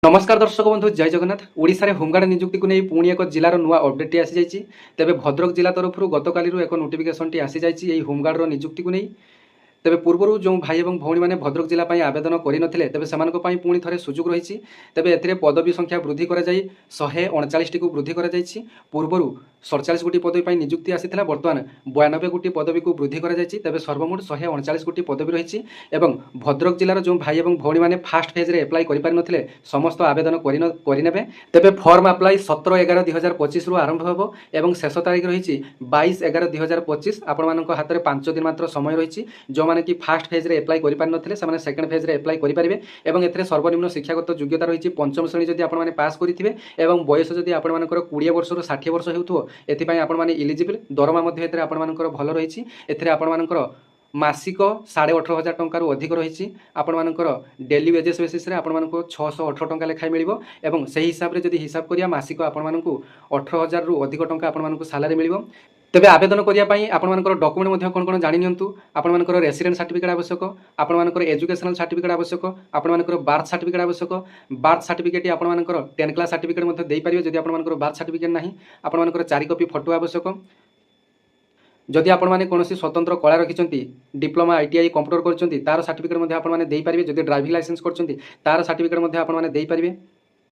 नमस्कार दर्शक बंधु जय जगन्नाथ ओडिशा रे होमगार्ड नियुक्ति को नहीं पुणी एक जिलार नुआ अपडेट आसी जाइए। तेबे भद्रक जिला तरफ गतकाली एक नोटिफिकेशन आसी जाइए होमगार्ड नियुक्ति को नहीं। तेबे पूर्वर जो भाई और भौणी मैंने भद्रक जिला आवेदन करनथिले तेबे सेमानक पई पुणी थरे सुযোগ रही। तेबे एथिरे पदवी संख्या वृद्धि करा जाई 139 को वृद्धि करा जाइछि। पूर्वर 47 गोटी पदवी पई नियुक्ति आसीथिला, वर्तमान 92 गोटी पदवी को वृद्धि करा जाइछि। तेबे सर्वमोट 139 गोटी पदवी रही। एवं भद्रक जिलार जो भाई और भौणी मैंने फास्ट फेज रे एप्लाई करि पारि नथिले समस्त आवेदन करिनेबे। तेबे फॉर्म अप्लाई 17/11/2025 रु आरंभ होबो एवं शेष तारीख रही 22/11/2025। आपण मानक हाथ में 5 दिन मात्र समय रही। जो माने कि फास्ट फेज रे एप्लाई करि पारि नथिले सेमाने सेकंड फेज रे एप्लाई करि पारिबे एवं एथिरे सर्वनिम्न शिक्षागत योग्यता रही पंचम श्रेणी जदि आपण माने पास करिथिबे एवं बयस जदि आपण मानकर 20 वर्ष रु 60 वर्ष हेउथो एथिपई आपण माने इलिजिबल। दरमा मध्ये एथिरे आपण मानकर भल रही। एथिरे आपण मानकर मासिक 18,500 टंकार अधिक रही। आपण मानकर डेली वेजेस बेसिस रे आपण मानक 618 टंका लेखाय मिलिबो एवं सही हिसाब रे जदि हिसाब करिया मासिक आपण मानक 18,000 रु अधिक टंका आपण मानक सैलरी मिलिबो। तेबे आवेदन करिया आपण मानकर डॉक्यूमेंट मध्ये कोन कोन जानि नियंतु। आपण मानकर रेसिडेंट सर्टिफिकेट आवश्यक, आपण मानकर एजुकेशनल सर्टिफिकेट आवश्यक, आपण मानकर बार्थ सर्टिफिकेट आवश्यक। बार्थ सर्टिफिकेट आपण मानकर 10 क्लास सर्टिफिकेट मध्ये देई परिबे। जदि आपण मानकर बार्थ सर्टिफिकेट नाही आपण मानकर 4 कॉपी फोटो आवश्यक। जदि आपण माने कोनोसी स्वतंत्र कला रखिचंती, डिप्लोमा आईटीआई कंप्यूटर करचंती तार सर्टिफिकेट मध्ये आपण माने देई परिबे। जदि ड्राइविंग लाइसेंस करचंती तार सर्टिफिकेट मध्ये आपण माने देई परिबे।